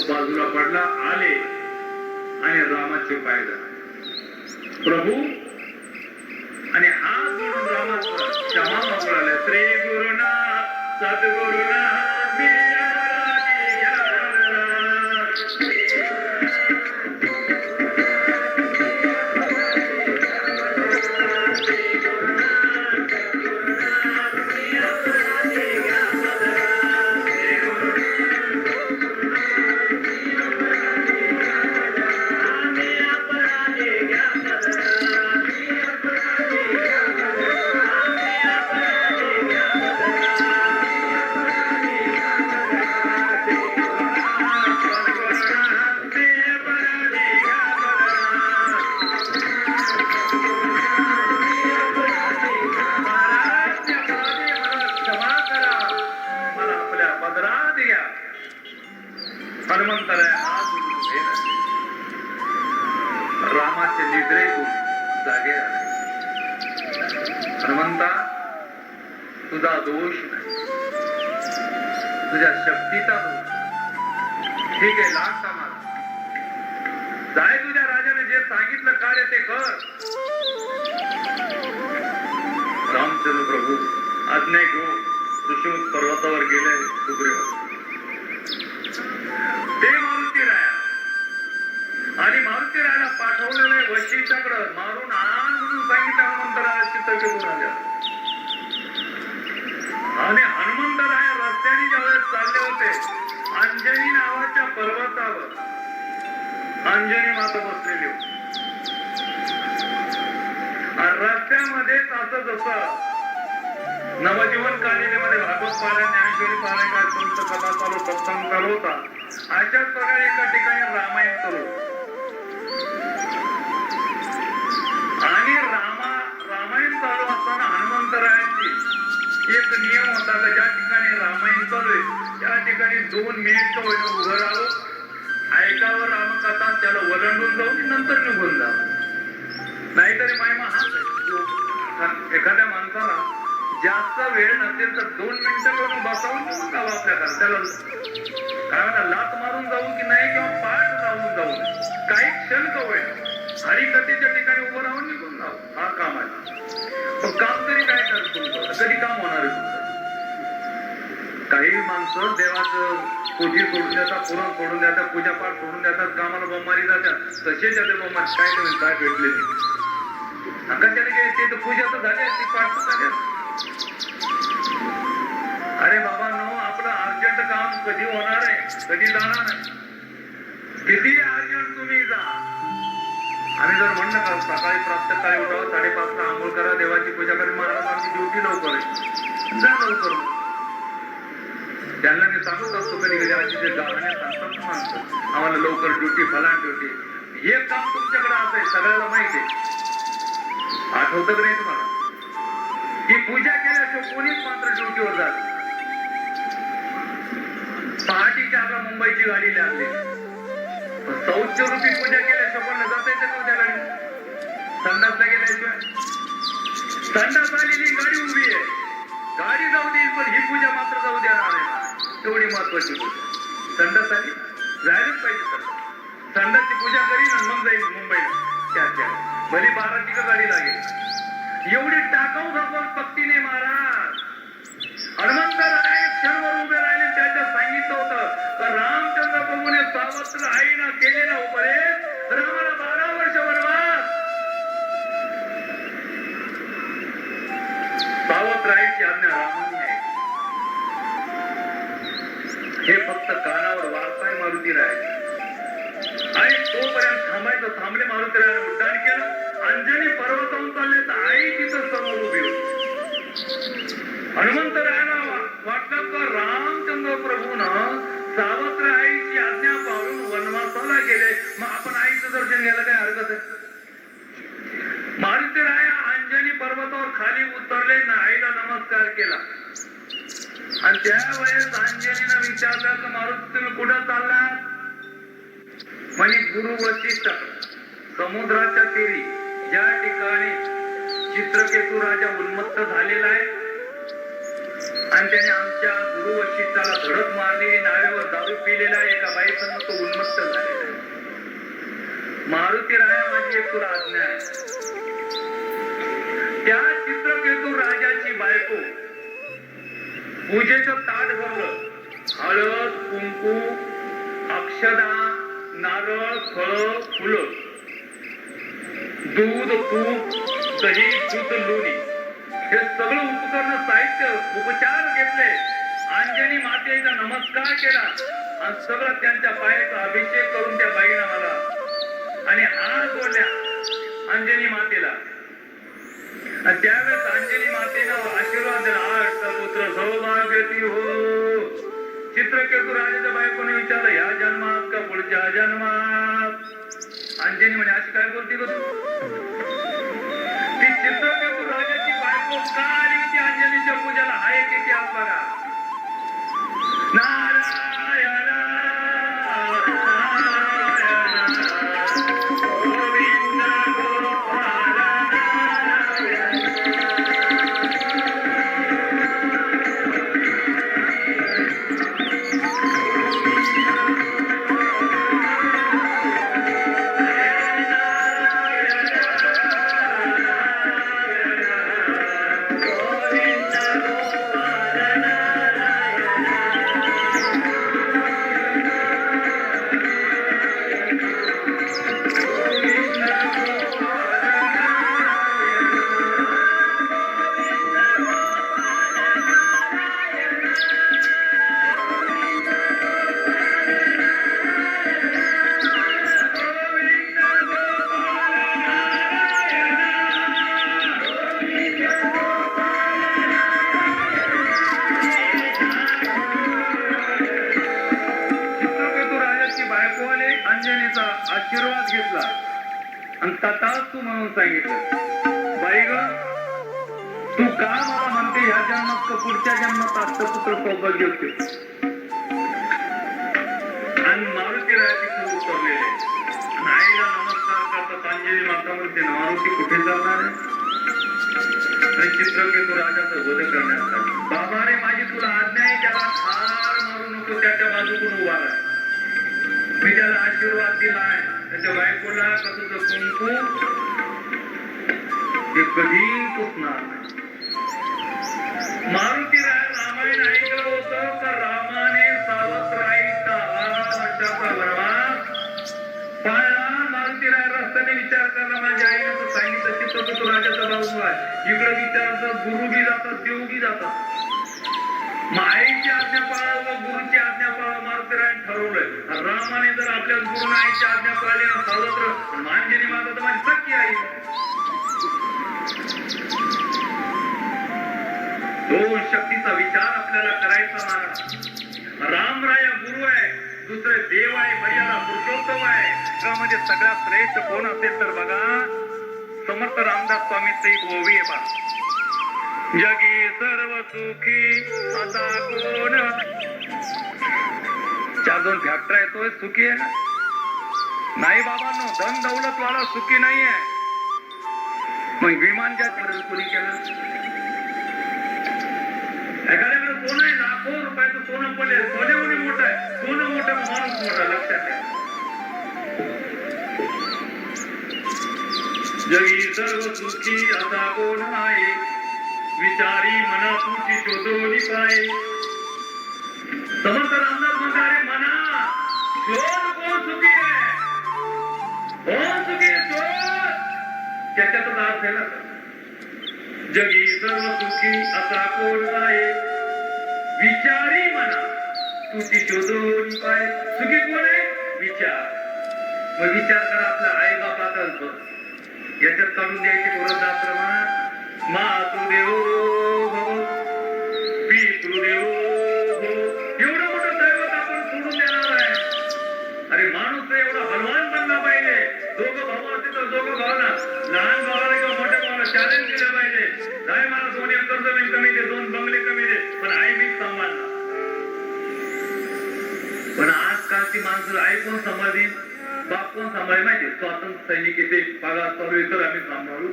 बाजूला पडला, आले आणि रामाचे पाय धरले प्रभू आणि हात जोडून रामाचा क्षमा मागू लागले. श्री गुरुनाथ सद्गुरुनाथ मी अपराधी घ्या. रामाचे निद्रेतून जागे झाले. हनुमंता तुझा दोष नाही, तुझ्या शक्तीचा दोष. ठीक आहे, लाग मला जाय, तुझ्या राजाने जे सांगितलं कार्य ते कर. रामचंद्र प्रभू आज्ञा घेऊन ऋषिमुख पर्वतावर गेले. सुग्रीव ते मारुतीराया आणि मारुतीरायाला पाठवलेलं आहे वशिष्ठाकडे. मारून आण म्हणून सांगितलं हनुमंतराया चित्तकेतून आल्या. आणि हनुमंतराया रस्त्याने ज्यावेळेस चालले होते, अंजनी नावाच्या पर्वतावर अंजनी माता बसलेली होती. रस्त्यामध्येच असं जसं नवजीवन कालिकेमध्ये भागवत पारायण, ज्ञानेश्वरी पारायण, काय संत कथा चालू, सत्संग चालू होता, अशाच प्रकारे एका ठिकाणी रामायण चालू. आणि रामायण चालू असताना हनुमंतरायांची एक नियम होता का ज्या ठिकाणी रामायण चालू आहे त्या ठिकाणी 2 मिनिट उभं राहू, ऐकावं रामकथा, त्याला वलंडून जाऊ, नंतर निघून जावं. नाहीतरी मायमा एखाद्या माणसाला जास्त वेळ नसेल तर 2 मिनिटं करून बसावून निघून जावं आपल्या घर. त्याला काय म्हणा, लात मारून जाऊ की नाही किंवा पाठ जाऊन जाऊ, काही क्षण का होईल हरिकथेच्या ठिकाणी उभं राहून निघून जाऊ, हा काम आहे. पण काम तरी काय करत तुमचं, कधी काम होणार आहे तुमचं? काही माणसं देवाचं पूजी सोडून देतात, पुरण सोडून देतात, पूजापाठ सोडून देतात, कामाला बंबारी जातात. तसेच आता बंबारी काय करेल, काय भेटले नाही. कशाने गेले ते तर पूजा तर झाली असती, पाठ तर झाली असती. अरे बाबा नो, आपलं अर्जंट काम कधी होणार आहे, कधी जाणार आहे. किती अर्जंट तुम्ही जा. आम्ही जर म्हणलं का सकाळी प्रातःकाळी उठावं, 5:30 ला आंघोळ करा, देवाची पूजा करा, महाराज आमची ड्युटी लवकर आहे, जा लवकर. त्यांना मी सांगत असतो कधी कधी आजी जे गावाने सांगतात ना माणसं, आम्हाला लवकर ड्युटी, फलान ड्युटी. हे काम तुमच्याकडे असं आहे, सगळ्याला माहिती आहे. आठवतं की नाही तुम्हाला की पूजा केल्याशिवाय कोणीच मात्र ड्युटीवर जात. पहाटेची आपल्या मुंबईची गाडी लागली, 100 रुपये पूजा केल्याशिवाय कोणाला जाता येतं का त्या गाडी? संडासला गेल्याशिवाय. संडास आलेली गाडी उभी आहे, गाडी जाऊ देईल पण ही पूजा मात्र जाऊ देणार नाही. एवढी महत्वाची पूजा संडास आली, जायलाच पाहिजे. संडासची पूजा करीन आणि मग जाईल मुंबईला. त्या भली 12ची का गाडी लागेल. एवढी टाकाऊ भगवान भक्तीने महाराज हनुमंतराय क्षणवर उभे राहिले. त्याच्यात सांगितलं होतं तर रामचंद्र प्रभूने सावत्र आईना केलेला उपदेश, रामाला 12 वर्ष वनवास. सावत्र आईची आज्ञा रामाने आहे. हे फक्त कानावर वारसाय मारुतीराय. आणि तोपर्यंत थांबायचं, थांबले मारुतीरायाने उड्डाण केलं. अंजनी पर्वतावरून चालले तर आई तिथं समोर उभी होती. हनुमंतरायाला वाटलं का रामचंद्र प्रभूनं आणि त्यावेळेस अंजनीनं विचारलं की मारुती तुम्ही कुठं चाललात? म्हणे गुरु वशिष्ठ समुद्राच्या तीरी ज्या ठिकाणी चित्रकेतू राजा उन्मत्त झालेला आहे आणि त्याने आमच्या गुरु वशिष्ठाला धडक मारलेली, नावेवर दारू पिलेला एका बाईसमोर तो उन्मत्त झालेला आहे. मारुती राया माझी एक तुला आज्ञा आहे. त्या चित्रकेतू राजाची बायको पूजेचं ताट भरलं, हळद कुंकू अक्षदा नारळ फळ फुलं दूध तूप दही दूध लोणी हे सगळं उपकरण साहित्य उपचार घेतले. अंजनी मातेचा नमस्कार केला आणि सगळं त्यांच्या पायाचा अभिषेक करून त्या बाईनं मला आणि हात जोडल्या अंजनी मातेला. आणि त्यावेळेस अंजनी मातेनं आशीर्वाद दिला, पुत्र सौभाग्यवती हो. चित्रकेतू राजाच्या बायकोने विचारलं, ह्या जन्मात का पुढच्या जन्मात? अंजनी म्हणे अशी काय बोलते ग तू? ती चित्रकेतू राजाची बायको का आली होती अंजनीच्या पूजाला? हा एक इतिहास बघा. नारायण गोविंद गोपाल आशीर्वाद घेतला आणि तथास्तु म्हणून सांगितलं, बाई ग तू का मला म्हणते ह्या जन्मात का पुढच्या जन्मात पुत्र सौभाग्य होते? आणि मारुती रायाची खूप उतरलेले आईला नमस्कार करतात. अंजनी माता म्हणते, मारुती कुठे चालणार आहे? चित्रकेतू राजाचा वध करण्यासाठी. बाबा रे माझी तुला आज्ञा आहे, त्याला ठार मारू नको, त्याच्या बाजूकडून उभा राहा. मी त्याला आशीर्वाद दिलाय, त्याच्या बायकोला तुझं कुंकू हे कधी पुसणार नाही. मारुती रामायण ऐकलं होतं तर रामाने सावत्राईचा वर्षाचा वनवास पाळला. मारुती राय रस्त्याने विचार करला, माझ्या आईने तर सांगितलं चित्रकेतू राजाचा बाजू आहे. इकडे विचारतात गुरु बी जातात, देव बी जातात. आईची आज्ञा पाळावं, गुरुची आज्ञा पाळावं मारुती राय ठरवलंय. रामाने जर आपल्या गुरुने आईची आज्ञा पाळली ना सावत्र अंजनी माता तर माझी सख्खी आई. दोन शक्तीचा विचार आपल्याला करायचा मला. रामराया गुरु आहे, दुसरे देव आहे, मर्यादा पुरुषोत्तम आहे. त्यामध्ये सगळ्यात श्रेष्ठ कोण असेल तर बघा समर्थ रामदास स्वामींचं एक ओवी आहे बा. जगी सर्व सुखी आता कोण? चार दोन फॅक्टरी येतोय सुखी आहे ना? नाही बाबांनो, धन दौलत वाला सुखी नाही आहे. मग विमानच्या कोणी केलं? एखाद्याकडे सोनं आहे, लाखो रुपयाचं सोनं पडले, सोने मोठं आहे, सोनं मोठं माणूस मोठा. लक्षात घ्या. जगी सर्व सुखी आता कोण आहे? विचारी मना तुझी शोधोनी पाय. समर्थ रामदास म्हणणारे मना शोध कोण सुखी आहे? कोण सुखी शोध? त्याच्यातच अर्थ आहे ना. जगी सर्व सुखी असा कोण आहे? विचारी मना तुझी शोधोनी पाय. सुखी कोण आहे? विचार. मग विचार करा आपल्या आई बापाचा याच्यात काढून द्यायचे वृद्धाश्रमात. मातृदेव भव पितृदेव भव एवढं मोठं दैवत आपण सोडून देणार आहे. अरे माणूस एवढा बलवान बनला पाहिजे. दोघं भाऊ असतील तर दोघं भावाला, लहान भावाला किंवा मोठ्या भावाला चॅलेंज दिलं पाहिजे. नाही मला 2 एकर जमीन कमी दे, 2 बंगले कमी दे, पण आई मी सांभाळणार. ती माणसं आई कोण सांभाळतील, बाप कोण सांभाळे माहिती. स्वातंत्र्य सैनिक येते पगार चालू आहे तर आम्ही सांभाळू.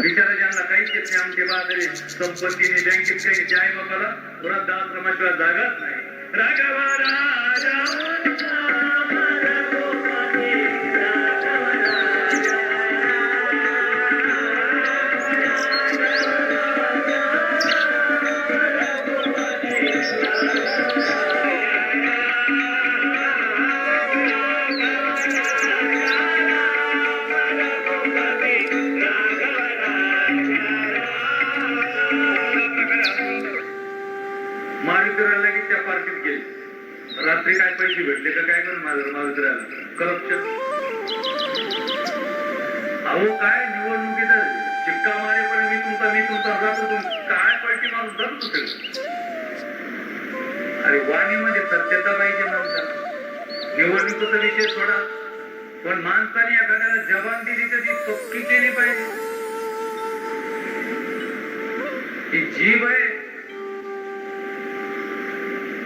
बिचारा ज्यांना काहीच येत नाही, आमचे बाजारी संपत्तीने बँकेत काही त्या आई बापाला वृद्धाश्रमाशिवाय जागाच नाही. राघवा राजा मारुतीराला की त्या पार्टीत गेले. रात्री काय पैसे भेटले का काय करून मारुतीराला करप्शन. अहो काय निवडणुकीत चिक्का मारेपर्यंत मी तुमचा जातो काय पार्टी माणूस जातो सगळं. अरे वाणीमध्ये सत्यता पाहिजे माणसाला. निवडणुकीचा विषय सोडा, पण माणसाने एखाद्याला जबान दिली तर ती पक्की केली पाहिजे. ही जीभ आहे,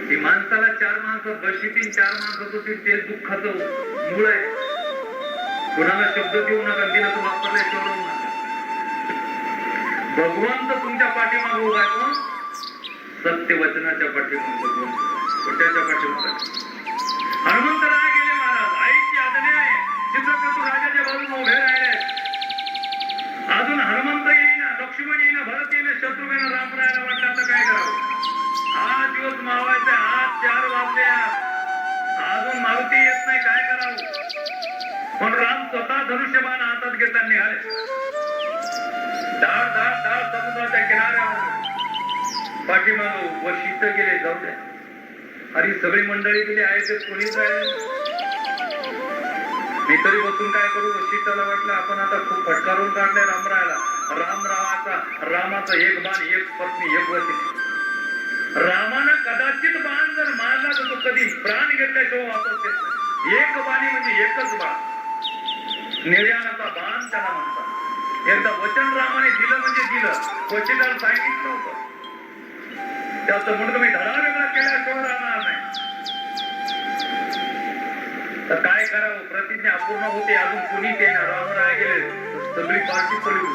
ही माणसाला चार माणसं बशीतील, चार माणसं होतील, ते दुःखाचं मूळ आहे. कोणाला शब्द देऊ नका, दिला तो वापरला सोडवू नका. भगवंत तुमच्या पाठीमागे उभा आहे. कोण? सत्य वचनाच्या पाठीमागे भगवंत. खोट्याच्या पाठीमागे हनुमंतराय गेले महाराज. आईची आज्ञा आहे, चित्रकेतू राजाच्या बाजूने उभे राहिले. अजून हनुमंत येईना, लक्ष्मण येईना, भरत येईना, शत्रुघ्न रामरायाला वाटलं आता काय करावं. 8 दिवस मावायचे, 4 वाजले, अजून मारुती येत नाही, काय करावं. पण राम स्वतः धनुष्यबाण हातात घेताना निघाले. धाड धाड धाड समुद्राच्या किनाऱ्यावर पाठीमाग वशिष्ठ गेले. जाऊ द्या, अरे सगळी मंडळी गेली आहे ते कोणीच राहिले. मी तरी बसून काय करू. वशिष्ठाला वाटलं आपण आता खूप फटकारून काढलाय रामरायाला. रामाचा एक बाण, एक पत्नी, एक वशिष्ठ. रामानं कदाचित बाण जर मारला तर तो कधी प्राण घेतल्याशिवाय वापस येत नाही. एक बाणी म्हणजे एकच बाण, निर्याणाचा बाण त्याला म्हणतात. एकदा वचन रामाने दिलं म्हणजे दिलं. वशिष्ठाला सांगितलं होतं त्याचं म्हणून मी धडा वेगळा केल्याशिवाय राहणार नाही. तर काय करावं, प्रतिज्ञा अपूर्ण होते. अजून कोणीच येणार. रामराय गेले, सगळी पार्टी पडली.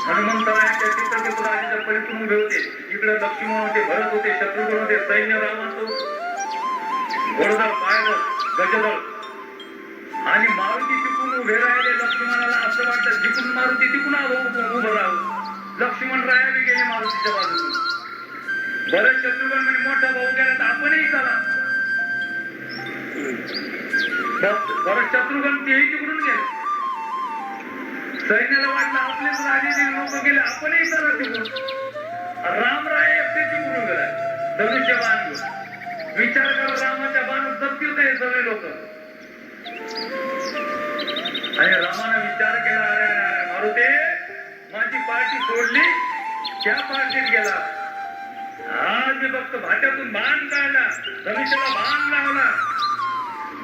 हनुमंतरायांच्या चित्रकेतू राजाच्या पलीकडून उभे होते. इकडे लक्ष्मण होते, भरत होते, शत्रुघ्न होते, सैन्य रामाचं घोडदळ, पायदळ, गजदळ आणि मारुती तिकून उभे राहिले. लक्ष्मणाला असं वाटतं जिकून मारुती तिकून उभं राहावं. लक्ष्मण रायाने गेले मारुतीच्या बाजूने. भरत शत्रुघ्न म्हणजे मोठा भाऊ गेला तर आपणही चला. भरत शत्रुघ्न तेही तिकडून गेले. सैन्याला वाटलं आपलेच राजे लोक गेले, आपणही चला तिकडून. रामराय एकटे तिकडून गेला धनुष्यबाण घेऊन. विचार करा, रामाच्या बाण जपतील काय सगळे लोक. आणि रामाने विचार केला, अरे मारुती माझी पार्टी सोडली, त्या पार्टीत गेला. आज मी फक्त भाट्यातून बाण काढला, धनुष्याला बाण लावला,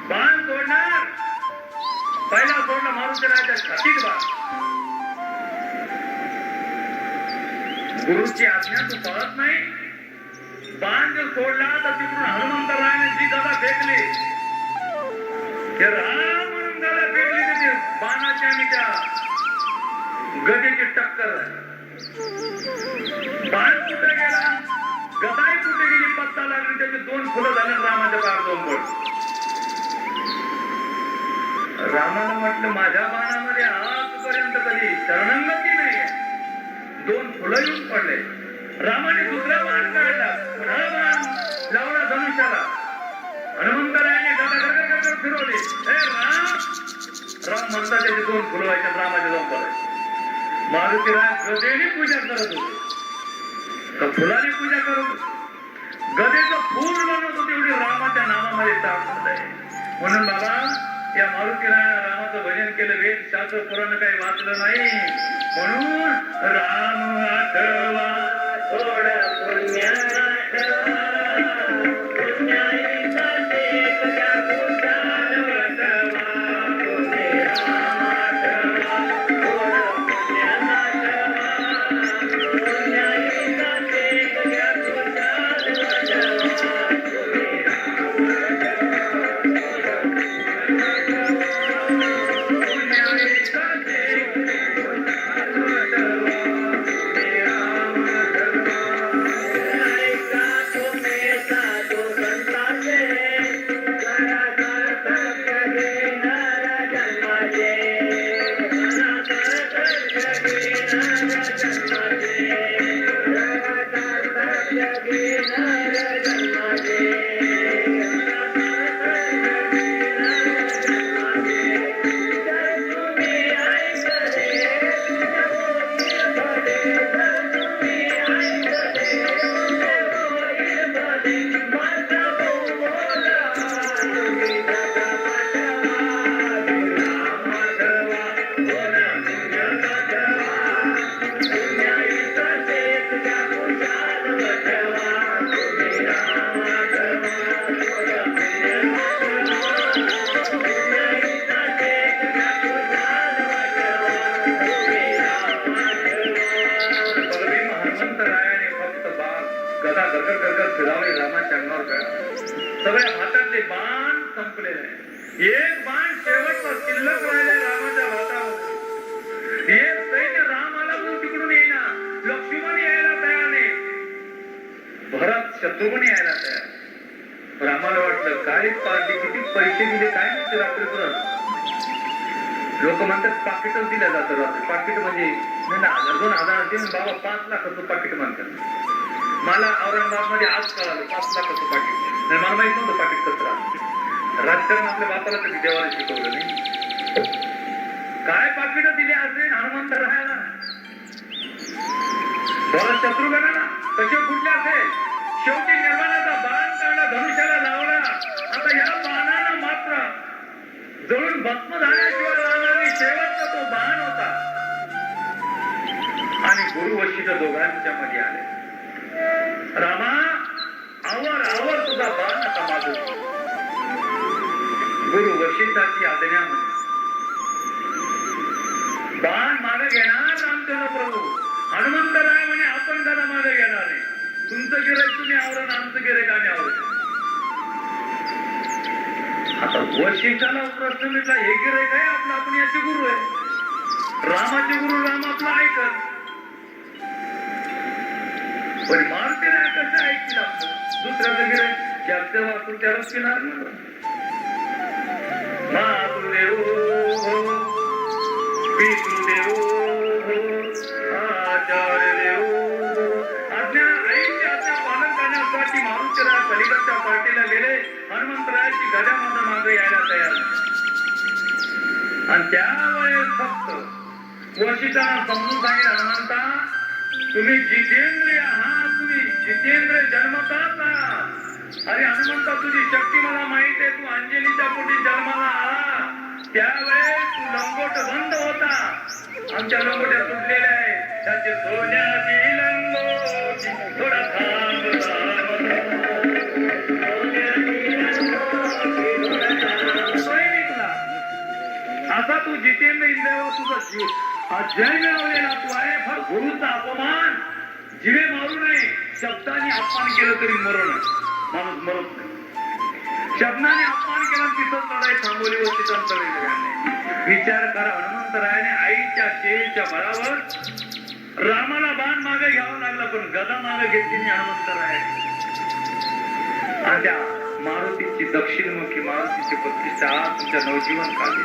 बाण सोडणार. पहिला सोडला मारुतीरायाच्या छातीत बाण. गुरुची आज्ञा तू पाळत नाही. बाण जर सोडला तर तिकडून हनुमंतरायाने जी गदा फेकली, ते राम म्हणून गदा फेकली, त्याची बाणाची आणि त्या गदेची टक्कर झाली. बाण कुठे गेला, गदाही कुठे गेली, पत्ता लागली. त्याचे 2 फुलं झाले, रामाच्या पायावर 2 पडले. रामाला म्हटलं माझ्या बाणामध्ये आजपर्यंत कधी शरणंगती नाहीये. 2 फुलं येऊन पडले. रामाने दुसरा बाण काढला, हा बाण लावला धनुष्याला. हनुमंतरायाने गदा फिरवले. राम म्हणता त्याचे 2 फुलं व्हायचे, रामाचे 2 पडायचे. मारुतीराय गदेने पूजा करत होते का फुलाने पूजा करत होते. गदेचं फूल बनवत होते, एवढी रामाच्या नामामध्ये ताकद आहे. म्हणून बाबा या मारुतीरायाने रामाचं भजन केलं. वेद शास्त्र पुराण काही वाचलं नाही. म्हणून राम आठवा थोडा पुण्य आठवा, पुण्याईचा टेक त्या पुण्याला वटवा. पुणे राम आठवा थोडा पुण्य आठवा, पुण्याईचा टेक त्या पुण्याला वटवा. पुणे राम आठवा सगळ्या हातातले बाण संपलेले आहे. एक बाण शेवटचा शिल्लक राहिले रामाच्या हातामध्ये. एक सैन्य रामाला पण तिकडून येईना, लक्ष्मण यायला तयार नाही, भरत शत्रुघ्न यायला तयार. रामाला वाटलं काय पार्टी, किती पैसे दिले काय माहिती रात्रीपर्यंत. लोक म्हणतात पाकिटच दिल्या जातं रात्री. पाकिट म्हणजे 1000-2000 देऊन बाबा 5 लाखाचं पाकिट म्हणतात. मला औरंगाबाद मध्ये आज कळालं 5 लाखाचं पाकिट. नाही मला माहित नव्हतं पाकिट कसं राहतं. राजकारण आपल्या बापाला कधी देवाला शिकवलं नाही. काय पाकिट दिले असेल हनुमंत राहायला, भरत शत्रुघ्नाला कसे फुटले असेल. शेवटी निर्माणाचा बाण काढला, धनुष्याला लावला. आता या बाणाला मात्र जळून भस्म झाल्याशिवाय राहणार नाही. शेवटचा तो बाण होता. आणि गुरु वशिष्ठ दोघांच्या मध्ये आले. रामा आवर आवर तुझा बाण आता मागू. गुरु वशिष्ठाची आज्ञा म्हणे बाण मागे घेणार रामचंद्र प्रभू. हनुमंतराय म्हणे आपण कदा मागे घेणार नाही. तुमचं गिराईक तुम्ही आवरण, आमचं गिराईक आम्ही आवरण. आता वशिष्ठाला प्रश्न मिळला, हे गिराईक आहे आपलं, आपण याचे गुरु आहे. रामाचे गुरु राम आपला ऐकत, पण मारुती नाही कसं ऐकतील आपलं. दुसऱ्याचं गिराईक जास्त वाचून त्यालाच पिणार ना. मातृदेव पितृदेव आचार्य देव. आज्ञा आईची आज्ञा पालन करण्यासाठी मारुतीराय पलीकडच्या पार्टीला गेले. हनुमंतरायाची गजामध्ये मागे यायला तयार. आणि त्यावेळेस फक्त वशिष्ठांना समजून सांगितलं, हनुमंता तुम्ही जितेंद्रिय आहात, तुम्ही जितेंद्र जन्मताच आहात. अरे हनुमंता तुझी शक्ती मला माहित आहे. तू अंजलीच्या पोटी जन्माला आला त्यावेळेस तू लंगोट बंद होता. आमच्या लंगोट्या तुटलेल्या आहे. त्याचे सोन्याची लंगोटी थोडा थांब असा तू जितेंद्र इंद्रियावर तुझा जीव जय मिळवलेला तू आहे. फार गुरुचा अपमान जिवे मारू नये. शब्दाने अपमान केलं तरी मरण माणूस मरत नाही. शब्दाने अपमान केला तिथं लढाई थांबवली व तिथं विचार करा. हनुमंतरायाने आईच्या शेळीच्या बळावर रामाला बाण मागे घ्यावं लागला, पण गदा मागे घेतली नाही हनुमंतरायाने. आणि त्या मारुतीची दक्षिणमुखी मारुतीची प्रतिष्ठा तुमच्या नवजीवन काढली.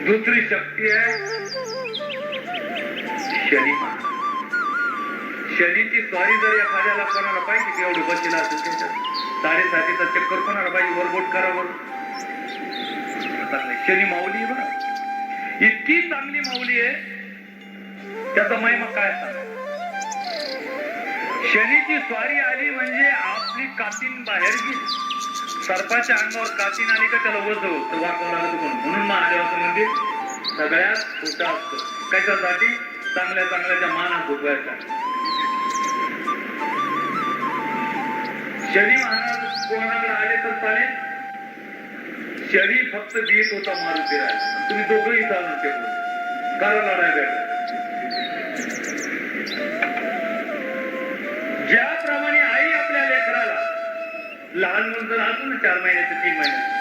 दुसरी शक्ती आहे शनी. शनीची स्वारी जर एखाद्याला कोणाला पाहिजे की एवढं बसलेला असेल त्याच्यात 7.5चा चक्कर कोणाला पाहिजे वरबोट करावर. शनी माऊली आहे बघा, इतकी चांगली माऊली आहे. त्याचा महिमा काय सांगा. शनीची स्वारी आली म्हणजे आपली कातीन बाहेर गेली. सर्पाच्या अंगावर कातीन आली का त्याला वज होतं, वाकावं लागत. म्हणून महादेवाचं मंदिर सगळ्यात छोटं असतं. कशासाठी? चांगल्या चांगल्याच्या मानात झोपायचा. शनी महाराज कोणाला आले तर चालेल. शनी फक्त देत होता मारुतीराय. तुम्ही दोघंही चालून ठेवलं कारण लढाई भेटला. ज्याप्रमाणे आई आपल्या लेकराला, लहान मुलं जर असू ना 4 महिन्याचं 3 महिन्याचं,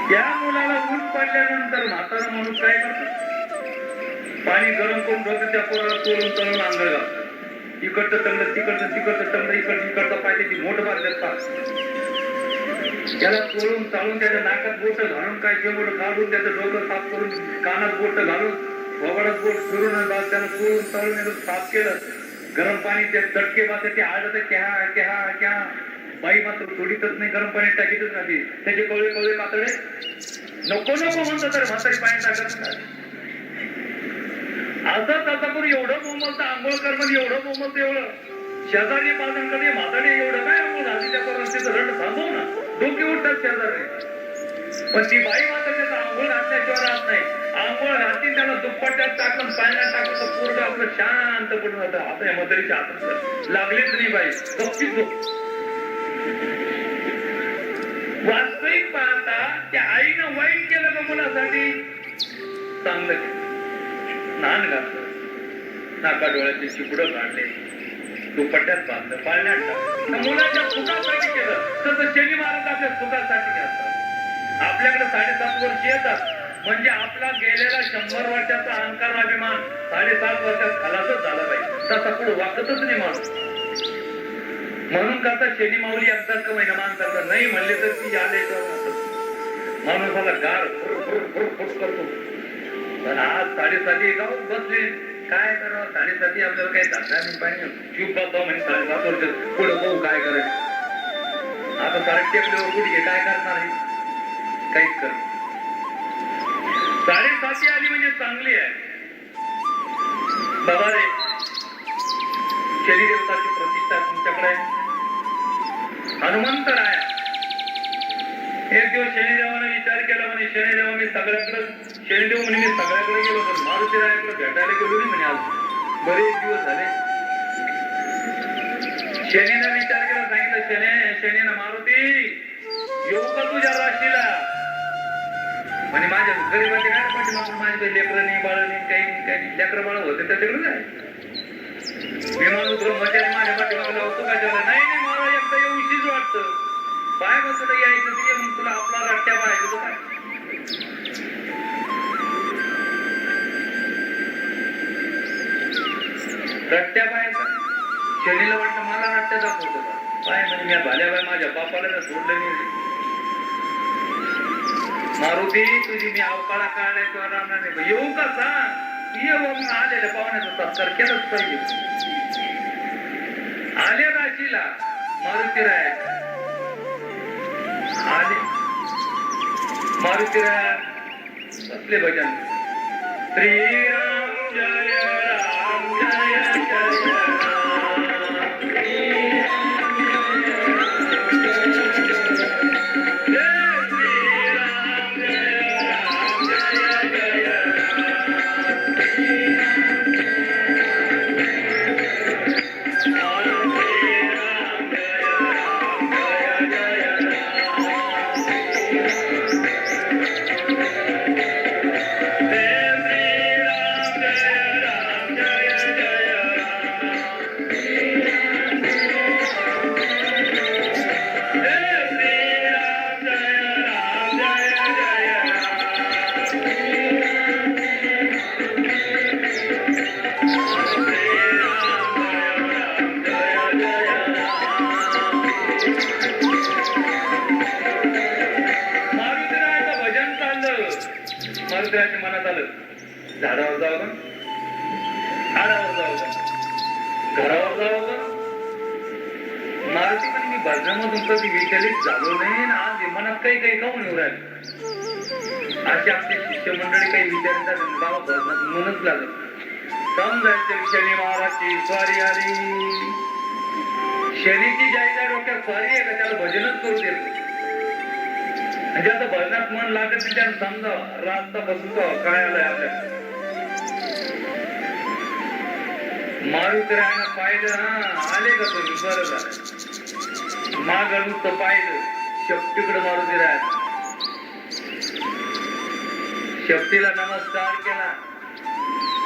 त्या मुलाला ऊन पडल्यानंतर म्हातारा माणूस काय करतो? पाणी गरम करून ठेवतो, त्या पोराला तोडून तळून आंघोळ घालतो. इकडचं टंगलं तिकडचं टंगलं इकडचं पाय त्याची मोठ मारतात. त्याला तोडून चालून त्याच्या नाकात बोट घालून काय बोट काढून त्याचं डोकं साफ करून कानात बोट घालून वगळत बोट फिरून त्याला तोडून चालून साफ केलं. गरम पाणी त्या चटके बात ते आळत क्या बाई मात्र सोडीतच नाही, गरम पाणी टाकीतच नाही. त्याचे कवळे कवळे पातळे नको म्हणतो तर म्हातारी पाणी टाकत नाही. असं तसं करून एवढं बोंबलतं आंघोळकर मध्ये, एवढं बोंबलतं एवढं. शेजारी पालन कडे म्हातारी एवढं काय आंघोळ घाली त्या परिस्थितीचं रड थांबव ना, डोके उठतात शेजारी. पण ती बाई मात्र त्याचा आंघोळ घातल्याशिवाय राहत नाही. आंघोळ घातली त्याला दुप्पट्यात टाकून पाण्यात टाकून पूर्ण आपलं शांत पडून होतं. आता या म्हातारीच्या हातात लागलीच नाही बाई, गप्पीच झोप. वास्तविक पाहता त्या आईनं वाईट केलं का मुलासाठी? चांगलं स्नान घातलं, नाका डोळ्याचे चिपडं काढले, दुपट्ट्यात बांधलं, पाळण्यात टाकलं. मुलाच्या सुखासाठी केलं तसं शनी महाराज आपल्या सुखासाठी असतात. आपल्याकडे 7.5 वर्ष येतात म्हणजे आपला गेलेला 100 वर्षाचा अहंकार अभिमान 7.5 वर्षात खलासच झाला पाहिजे. तसा पुढे वाकतच नाही माणूस. म्हणून करता शनी माऊली एकदाच का महिना माणसाचा नाही म्हणले तर ती आले माणूसाला गार करतो. पण आज 7.5 गाव बसले काय करावं. 7.5 आपल्याला काही धंदा नाही पाहिजे. चूप बसवा म्हणजे 7.5 वर्ष पुढे बघू काय करायचं. आता सारे टेपल्यावर कुठे काय करणार आहे, काहीच कर. 7.5 आली म्हणजे चांगली आहे बाबा रे. शनिदेवताची प्रतिष्ठा तुमच्याकडे आहे. हनुमंत राया एक दिवस शनिदेवाने विचार केला म्हणे शनिदेवा मी सगळ्याकडे शनिदेव म्हणे मी सगळ्याकडे गेलो पण मारुती रायाकडे भेटायला गेलो नाही म्हणे. आज बरेच दिवस झाले. शनीने विचार केला, सांगितलं शनीनं मारुती येऊ का तुझ्या राशीला. म्हणजे माझ्या गरीबाचे काय पाठी मग माझे काही लेकरं नाही बाळ नाही काही लेकरं बाळ होते त्याच्याकडे काय मी म्हणून तुला मजा माझ्या पाठी मागला होतो का त्याला नाही नाही मला एकदा येऊशीच वाटतं. पाय मग तुला यायचं ते मग तुला आपला रट्ट्या पाहायचं काय. रट्ट्या पाहायचा शनीला वाटतं मला रट्ट्या दाखवतो का काय म्हणजे मी भाल्या बाय माझ्या बापाला सोडलं नाही. मारुती तुझी मी अवकाळा काढायचो राहणार नाही येऊ का सांग. ये मग आलेल्या पाहुण्याचा सत्कार केलाच पाहिजे. आले राशीला मारुती राय आले. मारुती राय बसले भजन. श्रीराम जय राम जय जय मनात आलं झाडावर जावं का झाडावर जावं का घरावर जावं का. मारुती पण मी भजनामधून कधी विचलित झालो नाही ना आज मनात काही काऊन येऊ राहिले. अशी आपली शिष्यमंडळी काही विचारतात बाबा भजनात म्हणूनच लागत समजायचं. शनी महाराजची स्वारी आली. शनीची ज्याच्या डोक्यात स्वारी आहे का त्याला भजनच करू देत. ज्याचं भजनात मन लागत त्याला समजा रास्ता बसतो काय आलंय आपल्या. मारुती रायनं पाहिलं आले का तुम्ही बरं झालं. माग नुसतं पाहिलं शेपटीकडे मारुती राय शेपटीला नमस्कार केला.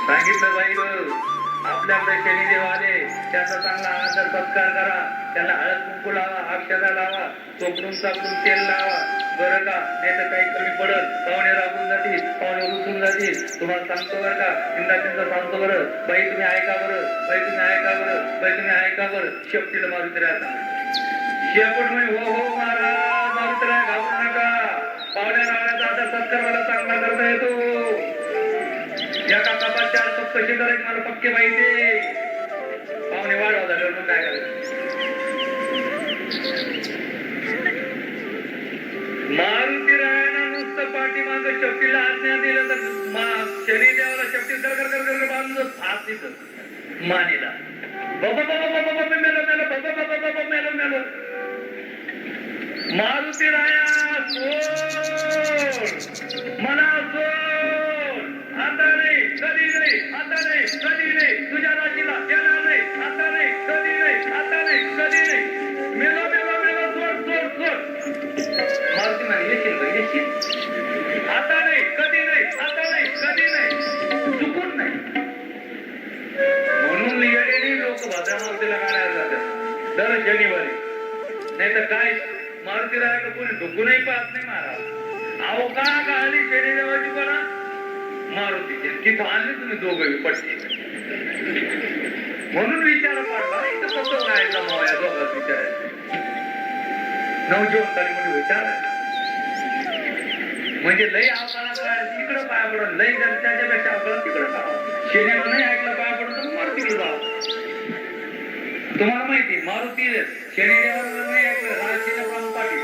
सांगितलं बाई आपल्याकडे शनिदेव आले त्याचा चांगला आदर सत्कार करा. त्याला हळद कुंकू लावा अक्षता लावा चोपडून चापडून तेल लावा बरं का नाही तर काही कमी पडत. पाहुणे राबून जातील पाहुणे रुसून जातील. तुम्हाला सांगतो बरं का चिंता सांगतो बरं बाई तुम्ही ऐका बरं बाई तुम्ही ऐका बरं बाई तुम्ही ऐका बरं. शेपटीला मारुती राय शेपट म्हणे हो महाराज मारुती राय घाबरू नका. पाहुण्या राहण्याचा आदर सत्कार मला चांगला करता येतो. या काकाबा 4 पक्ष कशी करायची मला पक्के माहिती. पाहुणे वाढवा झाल्यावर मग काय करायचं. मारुती रायानं नुसतं पाठीमाग शेपटीला आज्ञा दिलं तर शनिदेवाला शेपटी कर बांधलं फास तिथं मानेला. मेलो मारुती राया सोड मला सोड. आता नाही कधी नाही आता नाही कधी नाही तुझ्या राशीला येणार नाही आता नाही कधी नाही आता नाही कधी नाही. मेलो सोड मारुती म्हणे येशील आता नाही कधी नाही आता नाही कधी नाही चुकून नाही. म्हणून येणे लोक भद्रा मारुतीला काढायला दर शनिवारी. नाही तर काय मारुती राहायला कोणी ढुकूनही पाहत नाही महाराज. अहो का आली शनिदेवाची बघा मारुतीचे तिथं आणले तुम्ही दोघं पट्टी. म्हणून विचार पडला इथं कसं काय जमाव या दोघात विचारायचं. नवजीवन म्हणजे विचार म्हणजे लई अवकाळा काय इकडं पाया पडून लई जर त्याच्यापेक्षा अवकाळा तिकडं पाहावं. शनिवार नाही ऐकलं पाया पडून तर मारुतीकडे जावं. तुम्हाला माहिती मारुती शनिदेवाला नाही ऐकलं राजशिला पाटील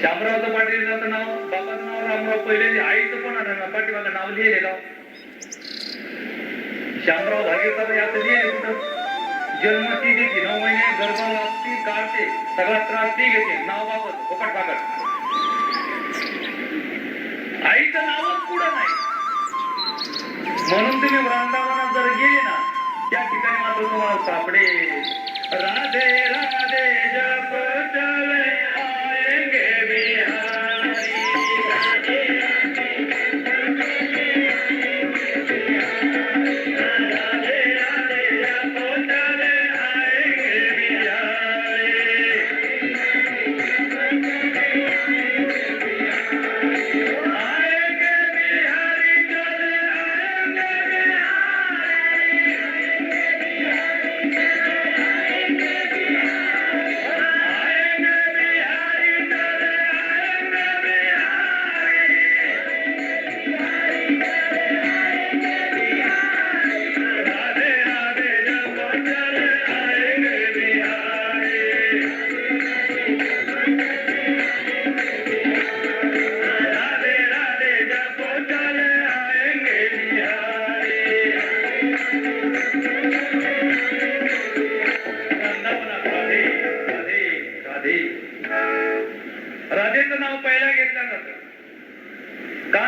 शामरावचं पाटील नाव बाबाचं नाव रामराव पहिले आईचं पण आढळलं पाटीलचं नाव लिहिलेलं शामराव भागीरथी याचं लिहिले कुठं जन्म ती देते 9 महिने गर्भावस्थी काढते सगळा त्रास ती घेते नाव बाबत फुकट फाकट आईचं नावच पुढं नाही. म्हणून तुम्ही वृंदावनात जर गेले ना त्या ठिकाणी मात्र तुम्हाला सापडे राधे राधे जप चले आएंगे बिहारी राधे राधे राधे जप चले आएंगे बिहारी राधेचं नाव पहिला घेतलं जातं का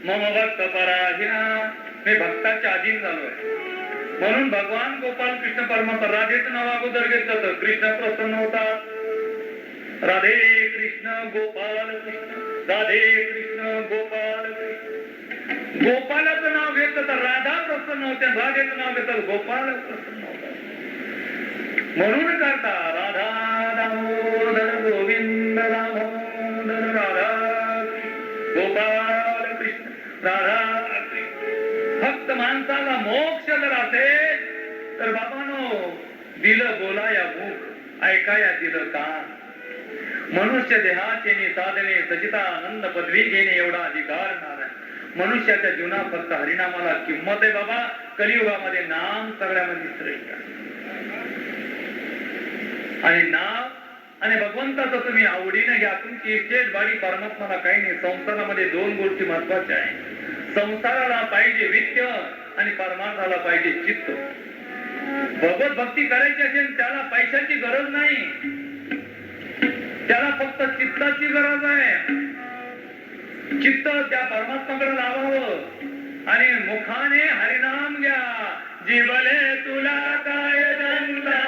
मम भक्त पराधीना मी भक्ताच्या अधीन झालोय. म्हणून भगवान गोपाल कृष्ण परमात्मा राधेचं नाव अगोदर घेतलं जातं. कृष्ण प्रसन्न होतात राधे कृष्ण गोपाल कृष्ण राधे कृष्ण गोपाल कृष्ण. गोपालाचं नाव घेतलं तर राधा प्रसन्न होत्या राधेचं नाव घेतलं गोपाल प्रसन्न होतात. म्हणून करता राधा दामोदर गोविंद दामोदर राधा गोपाल कृष्ण राधा कृष्ण. फक्त माणसाला मोक्ष जर असेल तर बाबांनो दिलं बोलाया मुख ऐकाया दिलं कान. मनुष्य देहाचे साधने सचितानंद पदवी घेणे एवढा अधिकार नाही. मनुष्याच्या जीवनात फक्त हरिनामाला किंमत आहे बाबा. कलियुगामध्ये नाम सगळ्यामध्ये श्रेष्ठ आणि नाव आणि भगवंताचं तुम्ही आवडीने घ्या. तुमची इस्टेट बाडी परमात्माला काही नाही. संसारामध्ये 2 गोष्टी महत्वाच्या आहेत. संसाराला पाहिजे वित्त आणि परमार्थाला पाहिजे चित्त. भगवत भक्ती करायची असेल त्याला पैशाची गरज नाही. त्याला फक्त चित्ताची गरज आहे. चित्त त्या परमात्माकडे लावावं आणि मुखाने हरिनाम घ्या. जीवले तुला काय धंदा